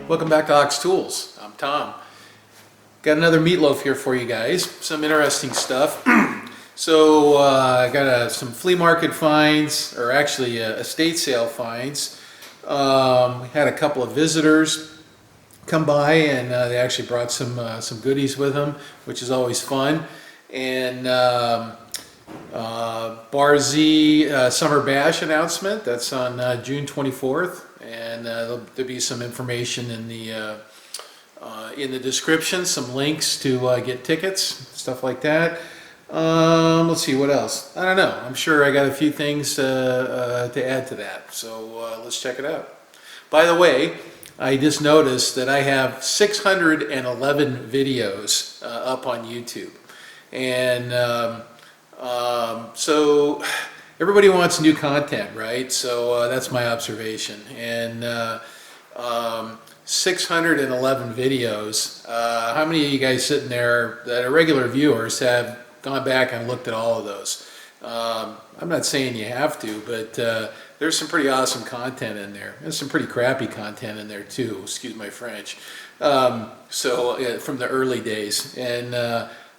Welcome back to Ox Tools. I'm Tom. Got another Meatloaf here for you guys. Some interesting stuff. So I got some flea market finds, or actually estate sale finds. We had a couple of visitors come by, and they actually brought some goodies with them, which is always fun. And Bar Z Summer Bash announcement. That's on June 24th. And there'll be some information in the description, some links to get tickets, stuff like that. Let's see, what else? I don't know. I'm sure I got a few things to add to that. So let's check it out. By the way, I just noticed that I have 611 videos up on YouTube. And so everybody wants new content, right? So that's my observation. And 611 videos. How many of you guys sitting there that are regular viewers have gone back and looked at all of those? I'm not saying you have to, but there's some pretty awesome content in there. There's some pretty crappy content in there too, excuse my French. So from the early days. And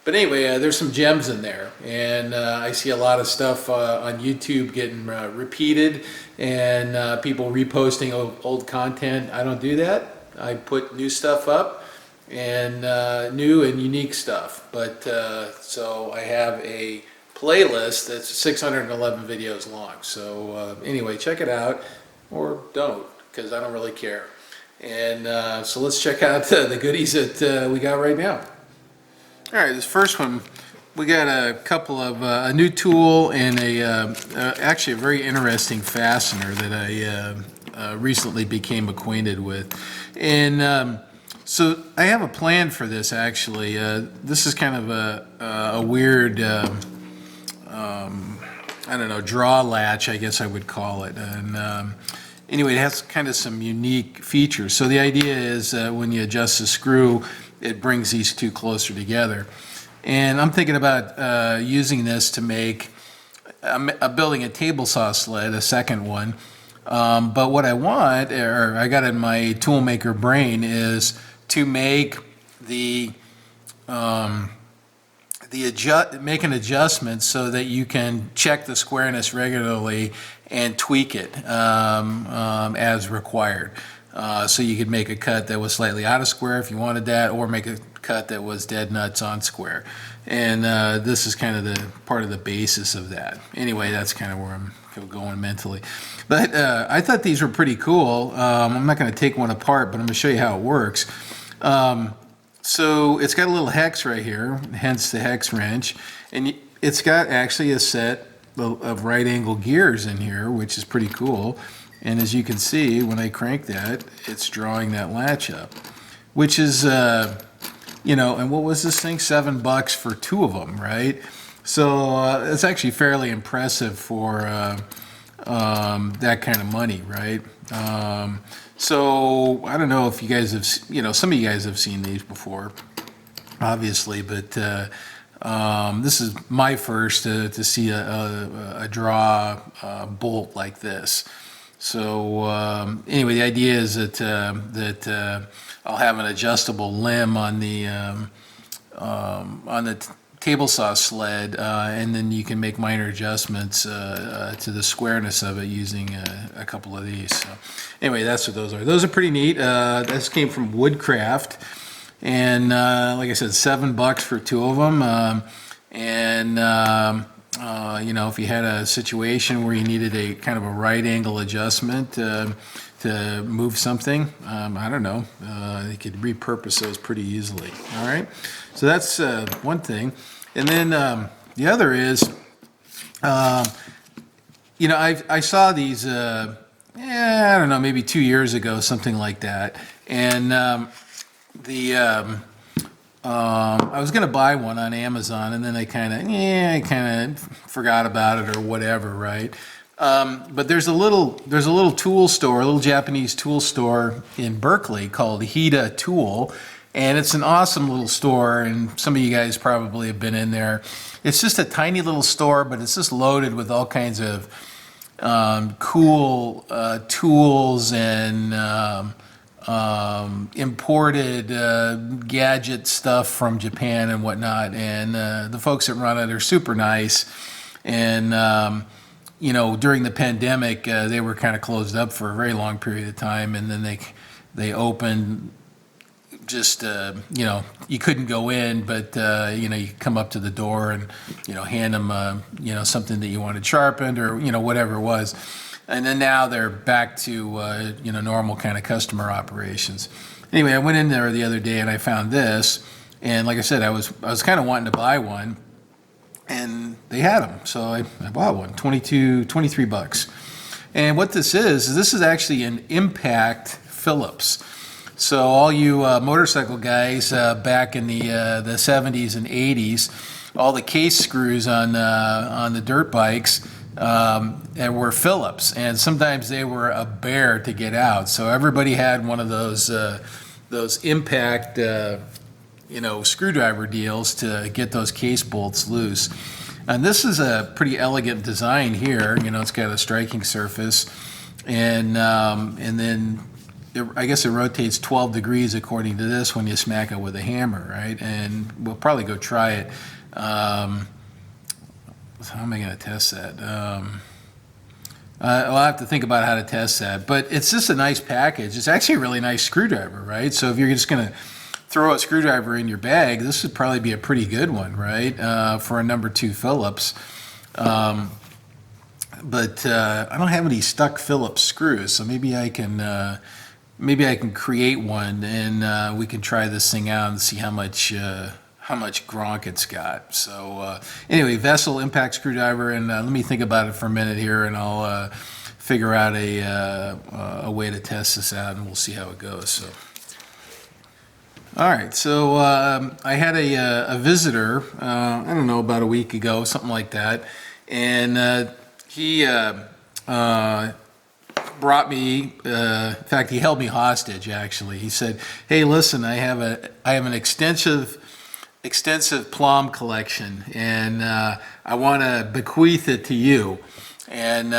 but anyway, there's some gems in there, and I see a lot of stuff on YouTube getting repeated, and people reposting old content. I don't do that. I put new stuff up, and new and unique stuff. But so I have a playlist that's 611 videos long. So anyway, check it out, or don't, because I don't really care. And so let's check out the goodies that we got right now. All right, this first one, we got a couple of a new tool and actually a very interesting fastener that I recently became acquainted with. And so I have a plan for this actually. This is kind of a weird, I don't know, draw latch, I guess I would call it. And anyway, it has kind of some unique features. So the idea is when you adjust the screw, it brings these two closer together. And I'm thinking about using this to make, I'm building a table saw sled, a second one. But what I want, or I got in my toolmaker brain, is to make make an adjustment so that you can check the squareness regularly and tweak it as required. So you could make a cut that was slightly out of square if you wanted that, or make a cut that was dead nuts on square. And this is kind of the part of the basis of that. Anyway, that's kind of where I'm going mentally. But I thought these were pretty cool. I'm not going to take one apart, but I'm going to show you how it works. So it's got a little hex right here, hence the hex wrench. And it's got actually a set of right angle gears in here, which is pretty cool. And as you can see, when I crank that, it's drawing that latch up, which is, you know, and what was this thing? $7 for two of them, right? So it's actually fairly impressive for that kind of money, right? So I don't know if you guys have, you know, some of you guys have seen these before, obviously, but this is my first to see a draw bolt like this. So anyway, the idea is that I'll have an adjustable limb on the table saw sled, and then you can make minor adjustments to the squareness of it using a couple of these. So anyway, that's what those are. Those are pretty neat. This came from Woodcraft, and like I said, $7 for two of them. You know, if you had a situation where you needed a kind of a right angle adjustment to move something, I don't know, you could repurpose those pretty easily. All right, so that's one thing. And then the other is, you know, I saw these, I don't know, maybe 2 years ago, something like that. And I was going to buy one on Amazon, and then I kind of forgot about it or whatever, right? But there's a little tool store, a little Japanese tool store in Berkeley called Hida Tool, And it's an awesome little store, and some of you guys probably have been in there. It's just a tiny little store, but it's just loaded with all kinds of cool tools and imported gadget stuff from Japan and whatnot. And the folks that run it are super nice. And you know, during the pandemic, they were kind of closed up for a very long period of time, and then they opened. Just you know, you couldn't go in, but you know, you come up to the door and you know, hand them you know, something that you wanted sharpened, or you know, whatever it was. And then now they're back to you know, normal kind of customer operations. Anyway, I went in there the other day and I found this, and like I said, I was kind of wanting to buy one. And they had them, so I bought one, $23. And what this is actually an impact Phillips. So all you motorcycle guys back in the 70s and 80s, all the case screws on the dirt bikes were Phillips, and sometimes they were a bear to get out. So everybody had one of those impact you know, screwdriver deals to get those case bolts loose. And this is a pretty elegant design here. You know, it's got a striking surface, and then I guess it rotates 12 degrees according to this when you smack it with a hammer, right? And we'll probably go try it. How am I going to test that? I'll have to think about how to test that. But it's just a nice package. It's actually a really nice screwdriver, right? So if you're just going to throw a screwdriver in your bag, this would probably be a pretty good one, right? For a number 2 Phillips. But I don't have any stuck Phillips screws, so maybe I can create one, and we can try this thing out and see how much gronk it's got. So anyway, Vessel impact screwdriver, and let me think about it for a minute here, and I'll figure out a way to test this out, and we'll see how it goes. So. All right, so I had a visitor, I don't know, about a week ago, something like that, and he brought me, in fact, he held me hostage, actually. He said, hey, listen, I have an extensive Plomb collection, and I want to bequeath it to you. And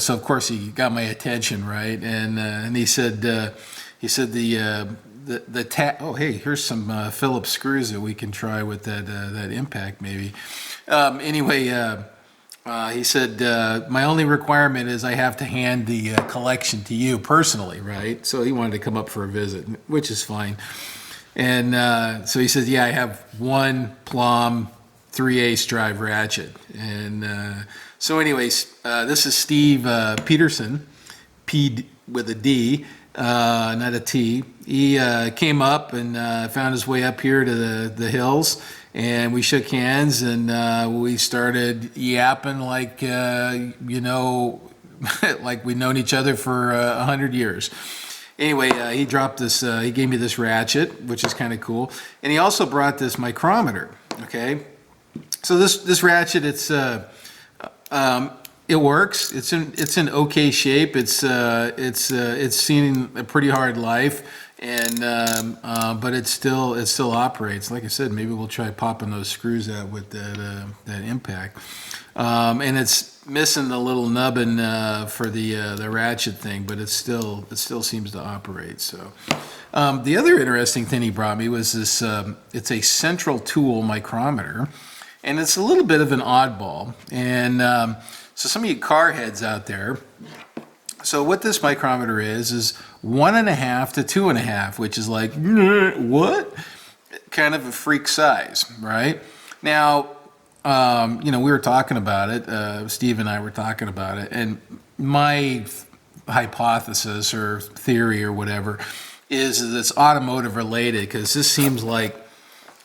so, of course, he got my attention, right? And he said oh, hey, here's some Phillips screws that we can try with that impact, maybe. Anyway, he said, my only requirement is I have to hand the collection to you personally, right? So he wanted to come up for a visit, which is fine. And so he says, yeah, I have one Plomb 3/8 drive ratchet. And so anyways, this is Steve Peterson, P with a D, not a T. He came up and found his way up here to the hills, and we shook hands, and we started yapping like, you know, like we'd known each other for 100 years. Anyway, he dropped this, he gave me this ratchet, which is kind of cool. And he also brought this micrometer, okay? So this ratchet, it works. It's in okay shape. It's seen a pretty hard life, and but it still operates. Like I said, maybe we'll try popping those screws out with that impact. And it's missing the little nubbin for the ratchet thing, but it still seems to operate. So the other interesting thing he brought me was this. It's a central tool micrometer, and it's a little bit of an oddball. And so some of you car heads out there, so what this micrometer is 1.5 to 2.5, which is like, what? Kind of a freak size, right? Now, you know, we were talking about it, Steve and I were talking about it, and my hypothesis or theory or whatever is that it's automotive related, because this seems like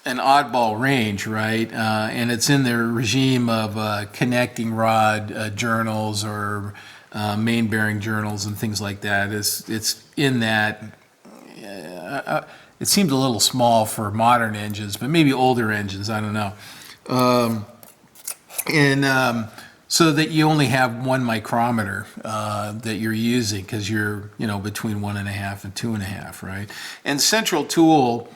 an oddball range, right? And it's in the regime of connecting rod journals or main bearing journals and things like that. It's in that. It seems a little small for modern engines, but maybe older engines, I don't know. so that you only have one micrometer that you're using, because you're, between 1.5 and 2.5, right? And Central Tool,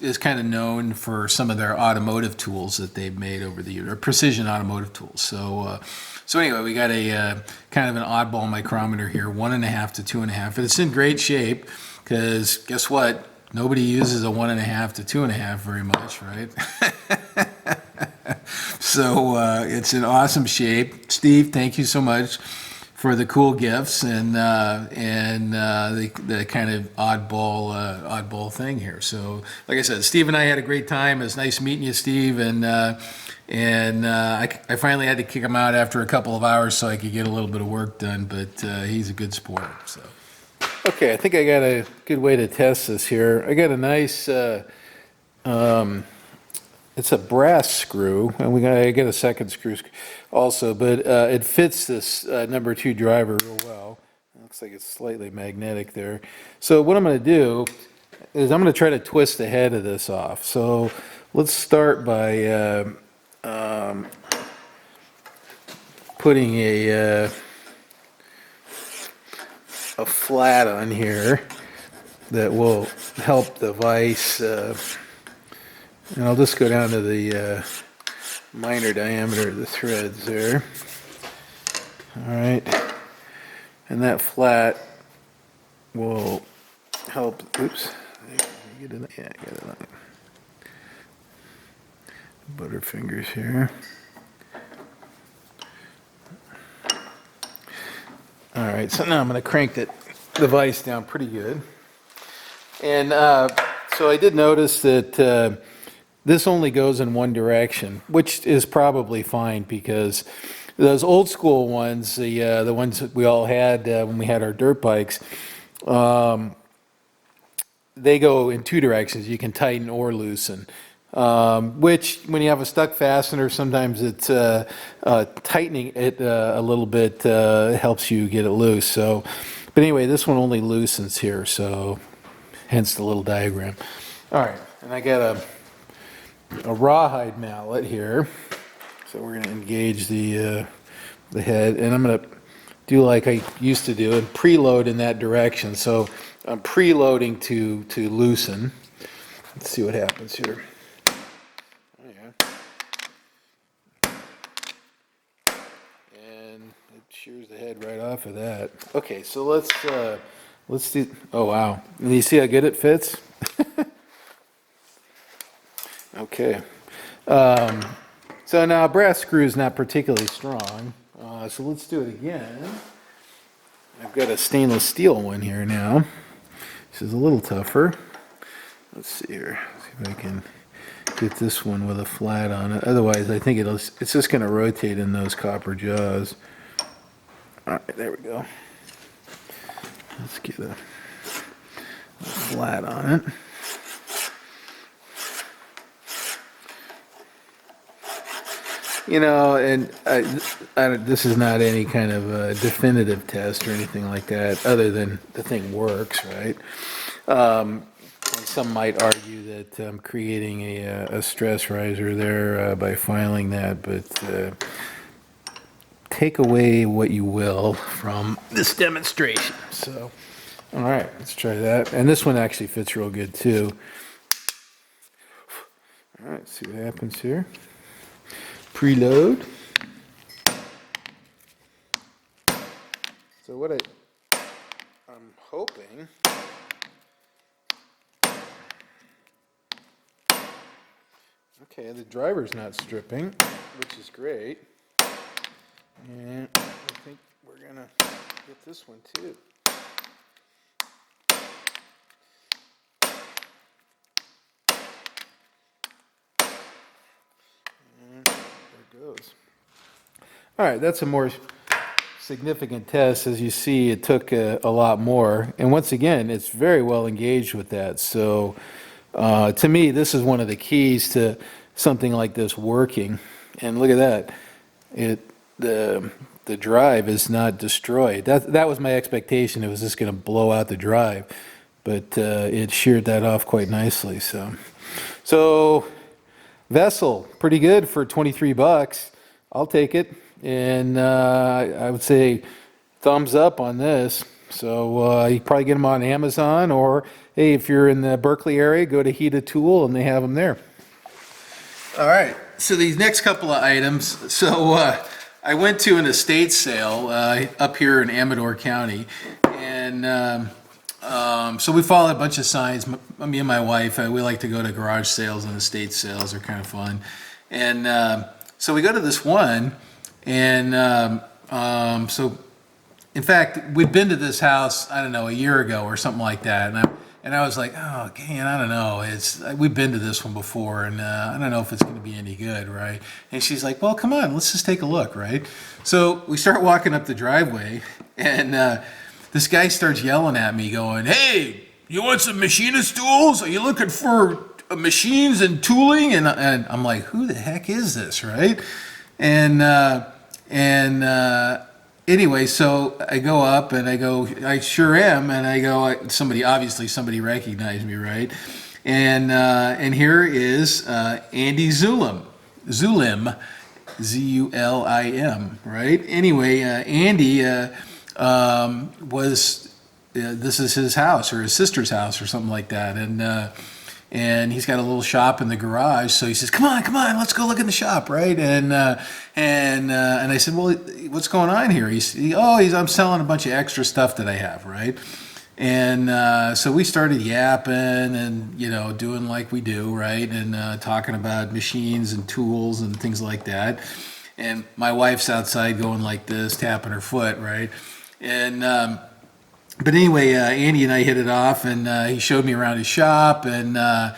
is kind of known for some of their automotive tools that they've made over the years, or precision automotive tools. So anyway, we got a kind of an oddball micrometer here, 1.5 to 2.5, and it's in great shape, because guess what? Nobody uses a 1.5 to 2.5 very much, right? So it's in awesome shape. Steve, thank you so much for the cool gifts and the kind of oddball thing here. So, like I said, Steve and I had a great time. It was nice meeting you, Steve, and I finally had to kick him out after a couple of hours so I could get a little bit of work done. But he's a good sport. So, okay, I think I got a good way to test this here. I got a nice. It's a brass screw, and I get a second screw also, but it fits this number 2 driver real well. It looks like it's slightly magnetic there. So what I'm going to do is I'm going to try to twist the head of this off. So let's start by putting a flat on here that will help the vise. And I'll just go down to the minor diameter of the threads there. All right. And that flat will help. Oops. Get it, yeah, get it on. Butterfingers here. All right. So now I'm going to crank the vise down pretty good. And so I did notice that this only goes in one direction, which is probably fine, because those old school ones, the ones that we all had when we had our dirt bikes, they go in 2 directions. You can tighten or loosen, which when you have a stuck fastener, sometimes it's tightening it a little bit helps you get it loose. So, but anyway, this one only loosens here, so hence the little diagram. All right, and I got a rawhide mallet here, so we're going to engage the head, and I'm going to do like I used to do and preload in that direction. So I'm preloading to loosen. Let's see what happens here. Oh, yeah. And it shears the head right off of that. Okay, so let's do. Oh wow! And you see how good it fits? Okay, so now a brass screw is not particularly strong, so let's do it again. I've got a stainless steel one here now. This is a little tougher. Let's see here, see if I can get this one with a flat on it. Otherwise, I think it's just going to rotate in those copper jaws. All right, there we go. Let's get a flat on it. And this is not any kind of a definitive test or anything like that, other than the thing works, right? Some might argue that I'm creating a stress riser there by filing that, but take away what you will from this demonstration. So, all right, let's try that. And this one actually fits real good too. All right, see what happens here. Preload. So what I'm hoping, okay, the driver's not stripping, which is great. And I think we're gonna get this one too. And there it goes. All right, that's a more significant test. As you see, it took a lot more. And once again, it's very well engaged with that. So to me, this is one of the keys to something like this working. And look at that. The drive is not destroyed. That was my expectation. It was just going to blow out the drive. But it sheared that off quite nicely. So vessel, pretty good for 23 bucks. I'll take it. And I would say thumbs up on this. So you can probably get them on Amazon, or hey, if you're in the Berkeley area, go to Heat a Tool and they have them there. All right, so these next couple of items. So I went to an estate sale up here in Amador County, and so we followed a bunch of signs. Me and my wife, we like to go to garage sales and estate sales. They're kind of fun. And so we go to this one, and so in fact, we'd been to this house, I don't know, a year ago or something like that. And I was like, oh, man, I don't know. We've been to this one before, and I don't know if it's going to be any good, right? And she's like, well, come on, let's just take a look, right? So we start walking up the driveway, and this guy starts yelling at me, going, hey, you want some machinist tools? Are you looking for machines and tooling? And I'm like, who the heck is this, right? And anyway, so I go up and I go, I sure am, and I go, obviously somebody recognized me, right? And here is Andy Zulim, Zulim, right? Anyway, Andy this is his house or his sister's house or something like that, and he's got a little shop in the garage. So he says, come on, let's go look in the shop, right? And I said, well, what's going on here? I'm selling a bunch of extra stuff that I have, right? And so we started yapping and, doing like we do, right? And talking about machines and tools and things like that. And my wife's outside going like this, tapping her foot, right? And but anyway, Andy and I hit it off, and he showed me around his shop, and I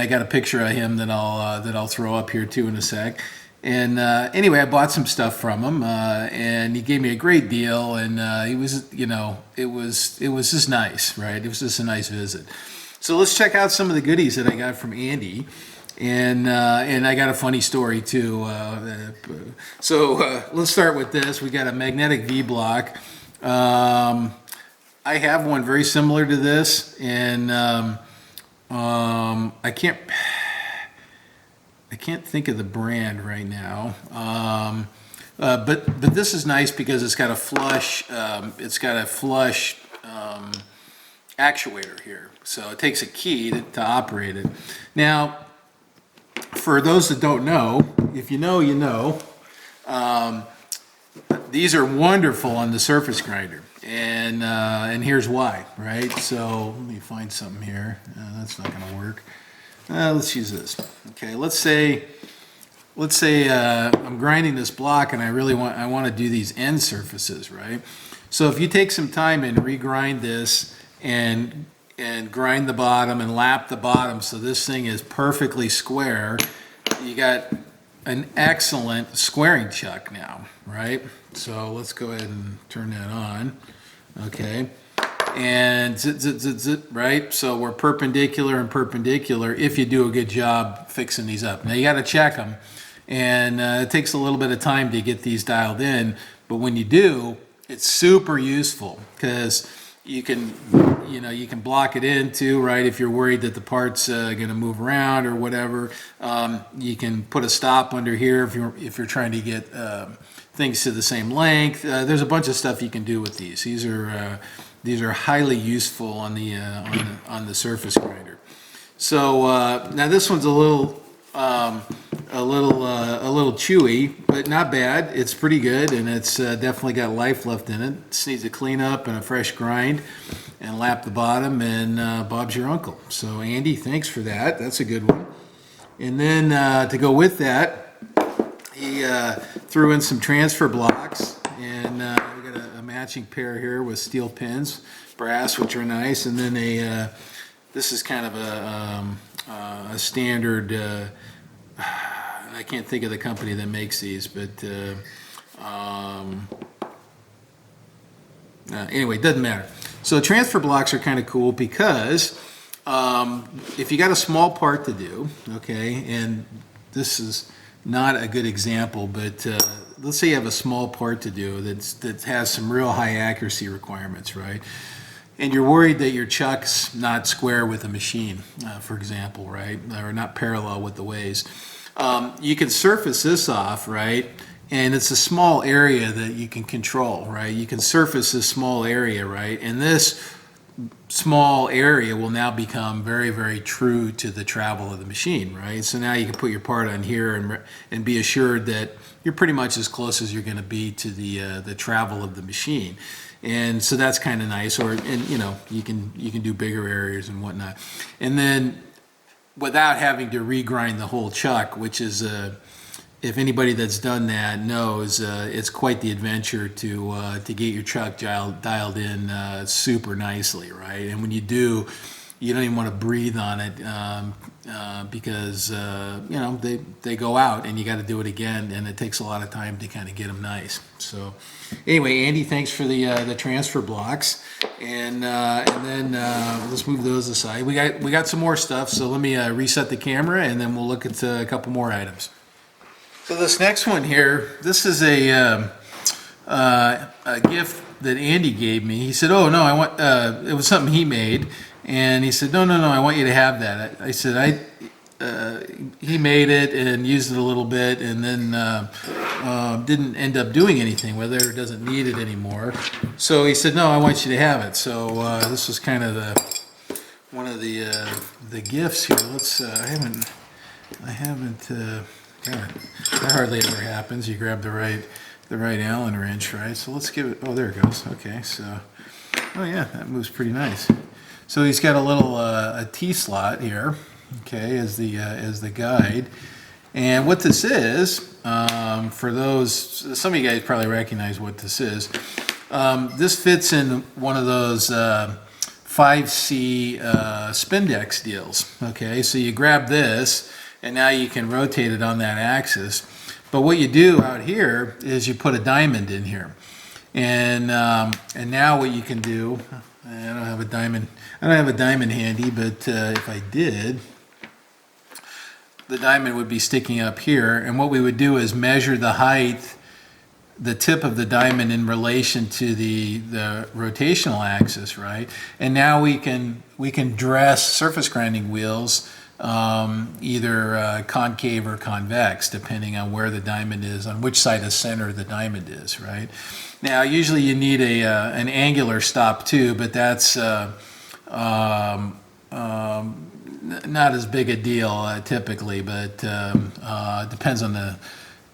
got a picture of him that I'll throw up here too in a sec. And anyway, I bought some stuff from him, and he gave me a great deal, and it was just nice, right? It was just a nice visit. So let's check out some of the goodies that I got from Andy. And I got a funny story too. So let's start with this. We got a magnetic V-block. I have one very similar to this, and I can't think of the brand right now. But this is nice because it's got a flush. Actuator here, so it takes a key to operate it. Now, for those that don't know, if you know, you know. These are wonderful on the surface grinder, and here's why, right? So let me find something here. That's not going to work. Let's use this. Okay, let's say I'm grinding this block, and I want to do these end surfaces, right? So if you take some time and regrind this and grind the bottom and lap the bottom so this thing is perfectly square, you got an excellent squaring chuck now, right? So let's go ahead and turn that on. Okay, and zit, zit, zit, zit, right? So we're perpendicular and perpendicular if you do a good job fixing these up. Now you got to check them, and it takes a little bit of time to get these dialed in, but when you do, it's super useful because you can block it into, right? If you're worried that the part's going to move around or whatever, you can put a stop under here if you're trying to get things to the same length. There's a bunch of stuff you can do with these. These are highly useful on the surface grinder. So now this one's a little chewy, but not bad. It's pretty good, and it's definitely got life left in it. Just needs a clean up and a fresh grind, and lap the bottom, and Bob's your uncle. So Andy, thanks for that. That's a good one. And then to go with that, he threw in some transfer blocks, and we got a matching pair here with steel pins, brass, which are nice, and then this is kind of a standard. I can't think of the company that makes these, but anyway, it doesn't matter. So transfer blocks are kind of cool because if you got a small part to do, okay, and this is not a good example, but let's say you have a small part to do that has some real high accuracy requirements, right? And you're worried that your chuck's not square with the machine, for example, right? Or not parallel with the ways. You can surface this off, right? And it's a small area that you can control, right? You can surface this small area, right? And this small area will now become very, very true to the travel of the machine, right? So now you can put your part on here and be assured that you're pretty much as close as you're going to be to the travel of the machine. And so that's kind of nice. And you know, you can do bigger areas and whatnot. And then without having to regrind the whole chuck, which is if anybody that's done that knows, it's quite the adventure to get your chuck dialed in super nicely, right? And when you do, you don't even want to breathe on it because you know, they go out and you got to do it again, and it takes a lot of time to kind of get them nice. So anyway, Andy, thanks for the transfer blocks, and then let's move those aside. We got some more stuff, so let me reset the camera, and then we'll look at a couple more items. So this next one here, this is a gift that Andy gave me. He said, "Oh no, I want." It was something he made, and he said, "No, I want you to have that." I said, he made it and used it a little bit, and then didn't end up doing anything with it, or doesn't need it anymore. So he said, "No, I want you to have it." So this was kind of one of the gifts here. Let's. I haven't. God, that hardly ever happens. You grab the right Allen wrench, right? So let's give it. Oh, there it goes. Okay, so oh yeah, that moves pretty nice. So he's got a little a T slot here. Okay, as the guide. And what this is, for those, some of you guys probably recognize what this is. This fits in one of those 5C spindex deals. Okay, so you grab this, and now you can rotate it on that axis. But what you do out here is you put a diamond in here, and now what you can do. I don't have a diamond handy, but if I did, the diamond would be sticking up here, and what we would do is measure the height, the tip of the diamond in relation to the rotational axis, right? And now we can dress surface grinding wheels either concave or convex, depending on where the diamond is, on which side of center the diamond is, right? Now, usually you need an angular stop too, but that's not as big a deal typically, but depends on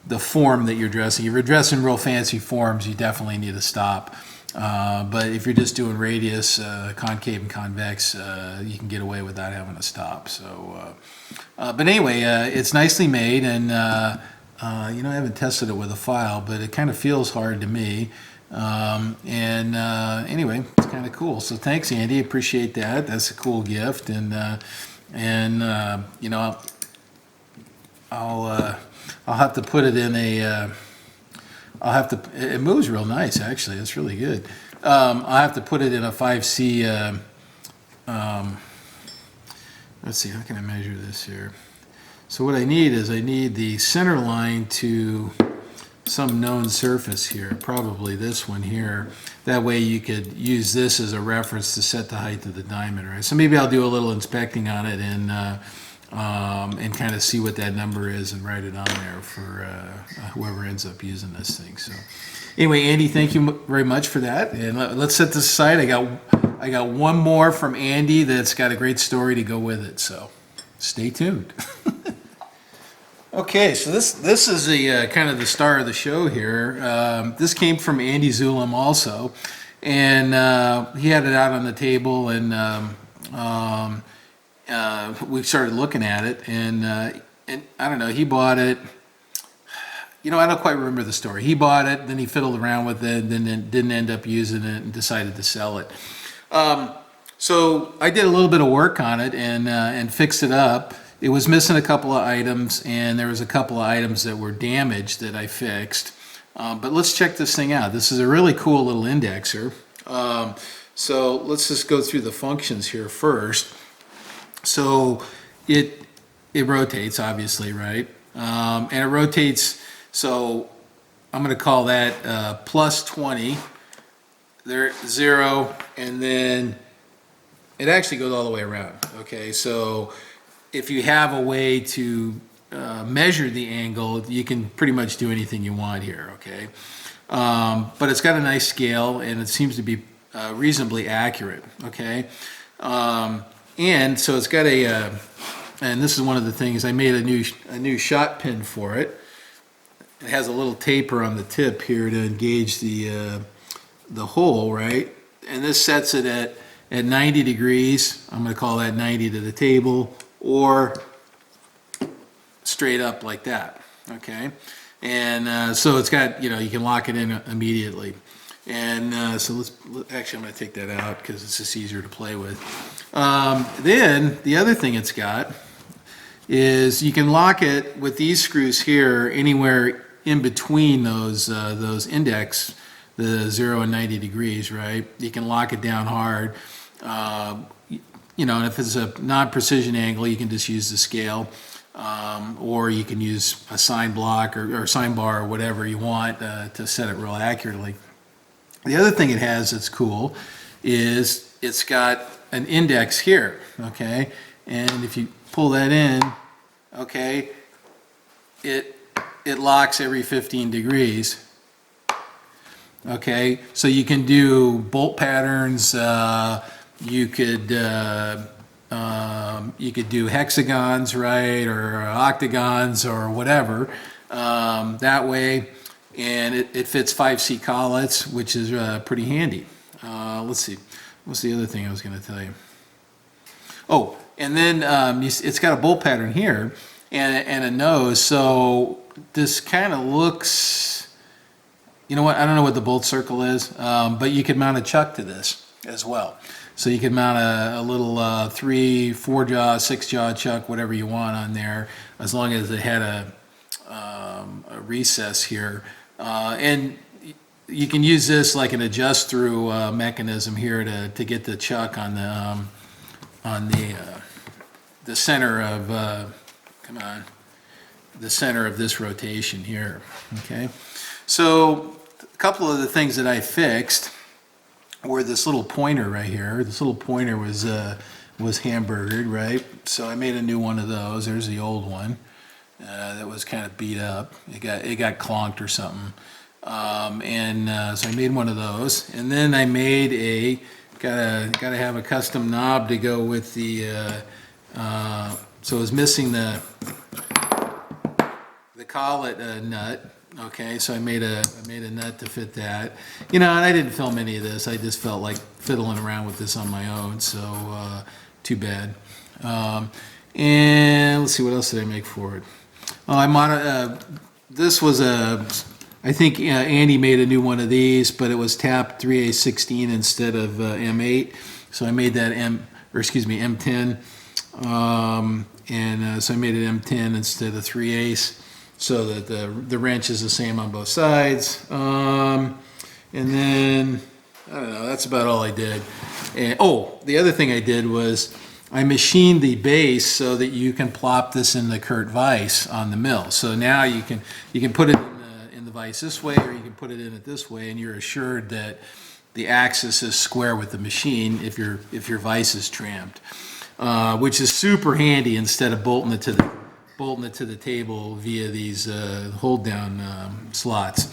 the form that you're dressing. If you're dressing real fancy forms, you definitely need a stop. But if you're just doing radius, concave and convex, you can get away without having a stop. So, but anyway, it's nicely made, and you know, I haven't tested it with a file, but it kind of feels hard to me. Anyway, it's kind of cool. So thanks, Andy. Appreciate that. That's a cool gift, and you know, I'll have to put it in a. It moves real nice, actually. It's really good. I'll have to put it in a 5C. Let's see, how can I measure this here? So what I need is the center line to some known surface here, probably this one here. That way you could use this as a reference to set the height of the diamond, right? So maybe I'll do a little inspecting on it and kind of see what that number is and write it on there for whoever ends up using this thing. So anyway, Andy, thank you very much for that. And let's set this aside. I got one more from Andy that's got a great story to go with it. So stay tuned. Okay, so this is the kind of the star of the show here. This came from Andy Zulam also, and he had it out on the table, and we started looking at it, and I don't know, he bought it. You know, I don't quite remember the story. He bought it, then he fiddled around with it, then didn't end up using it, and decided to sell it. So I did a little bit of work on it and fixed it up. It was missing a couple of items, and there was a couple of items that were damaged that I fixed. But let's check this thing out. This is a really cool little indexer. So let's just go through the functions here first. So it rotates, obviously, right? And it rotates, so I'm going to call that plus 20. There, 0, and then it actually goes all the way around. Okay, so if you have a way to measure the angle, you can pretty much do anything you want here, okay? But it's got a nice scale, and it seems to be reasonably accurate, okay? And so it's got a, and this is one of the things, I made a new shot pin for it. It has a little taper on the tip here to engage the hole, right? And this sets it at 90 degrees. I'm going to call that 90 to the table, or straight up like that, okay? And so it's got, you know, you can lock it in immediately. And so actually I'm going to take that out because it's just easier to play with. Then the other thing it's got is you can lock it with these screws here anywhere in between those index, the 0 and 90 degrees, right? You can lock it down hard. You know, and if it's a non-precision angle, you can just use the scale. Or you can use a sign block or sign bar or whatever you want to set it real accurately. The other thing it has that's cool is it's got an index here, okay? And if you pull that in, okay, it locks every 15 degrees. Okay, so you can do bolt patterns, you could do hexagons, right, or octagons or whatever, that way, and it fits 5C collets, which is pretty handy. Let's see, what's the other thing I was going to tell you? Oh, and then it's got a bolt pattern here and a nose, so this kind of looks, you know what, I don't know what the bolt circle is, but you could mount a chuck to this as well. So you can mount a little 3, 4 jaw, 6 jaw chuck, whatever you want on there, as long as it had a recess here. And you can use this like an adjust through mechanism here to get the chuck on the center of the center of this rotation here. Okay, so a couple of the things that I fixed were this little pointer right here. This little pointer was hamburgered, right? So I made a new one of those. There's the old one that was kind of beat up. It got clonked or something. So I made one of those, and then I made gotta have a custom knob to go with the. So it was missing the collet nut. Okay, so I made a nut to fit that. You know, and I didn't film any of this. I just felt like fiddling around with this on my own, so too bad. And let's see, what else did I make for it? Oh, this was I think Andy made a new one of these, but it was tapped 3/8/16 instead of M8. So I made that M10. So I made it M10 instead of 3/8. So that the wrench is the same on both sides. And then, I don't know, that's about all I did. And, oh, the other thing I did was I machined the base so that you can plop this in the Kurt vise on the mill. So now you can put it in the vise this way, or you can put it in it this way, and you're assured that the axis is square with the machine if your vise is trammed, which is super handy instead of bolting it to the table via these hold down slots.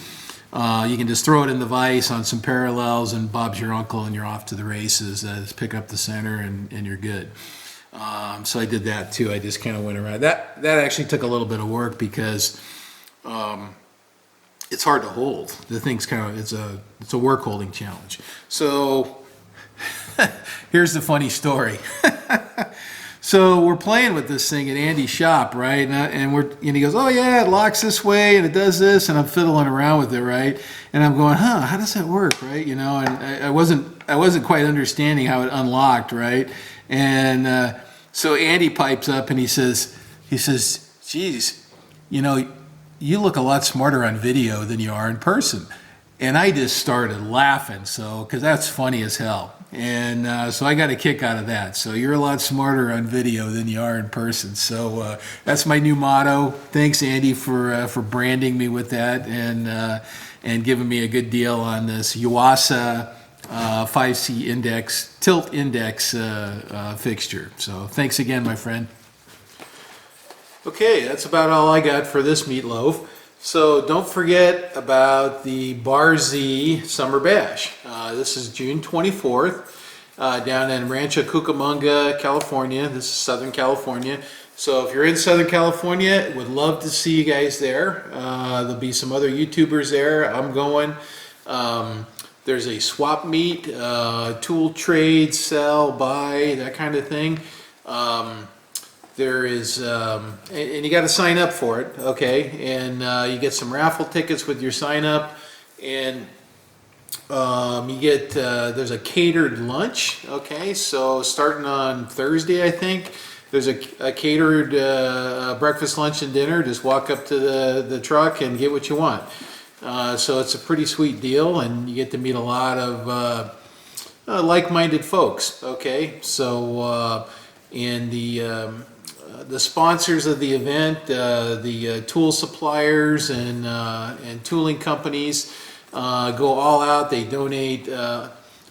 You can just throw it in the vise on some parallels, and Bob's your uncle, and you're off to the races. Just pick up the center and you're good. So I did that too. I just kind of went around. That actually took a little bit of work because it's hard to hold. The thing's kind of it's a work holding challenge. So here's the funny story. So we're playing with this thing at Andy's shop, right? And he goes, oh yeah, it locks this way and it does this, and I'm fiddling around with it, right? And I'm going, how does that work, right? You know, and I wasn't quite understanding how it unlocked, right? And so Andy pipes up and he says, geez, you know, you look a lot smarter on video than you are in person. And I just started laughing, because that's funny as hell. And so I got a kick out of that. So you're a lot smarter on video than you are in person. So that's my new motto. Thanks, Andy, for branding me with that and giving me a good deal on this Yuasa 5C index, tilt index fixture. So thanks again, my friend. Okay, that's about all I got for this meatloaf. So don't forget about the Bar Z Summer Bash. This is June 24th down in Rancho Cucamonga, California. This is Southern California. So if you're in Southern California, would love to see you guys there. There'll be some other YouTubers there. I'm going. There's a swap meet, tool trade, sell, buy, that kind of thing. There is, and you got to sign up for it, okay? And you get some raffle tickets with your sign up, and you get, there's a catered lunch, okay? So starting on Thursday, I think, there's a catered breakfast, lunch, and dinner. Just walk up to the truck and get what you want. So it's a pretty sweet deal, and you get to meet a lot of like-minded folks, okay? So, and the sponsors of the event, the tool suppliers and tooling companies go all out. They donate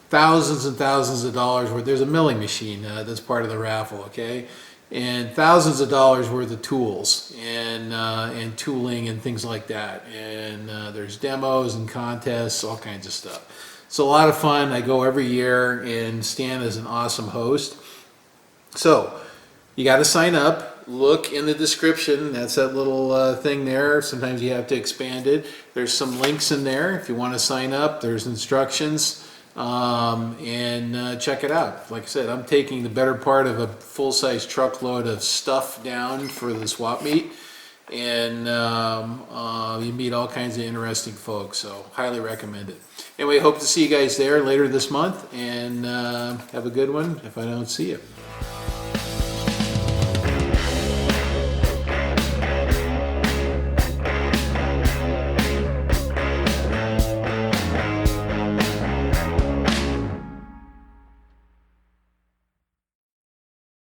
thousands and thousands of dollars worth. There's a milling machine that's part of the raffle, okay? And thousands of dollars worth of tools and tooling and things like that. And there's demos and contests, all kinds of stuff. It's a lot of fun. I go every year, and Stan is an awesome host. So you got to sign up. Look in the description. That's that little thing there. Sometimes you have to expand it. There's some links in there if you want to sign up. There's instructions. And check it out. Like I said, I'm taking the better part of a full-size truckload of stuff down for the swap meet, and you meet all kinds of interesting folks, so highly recommend it. Anyway, hope to see you guys there later this month, and have a good one if I don't see you.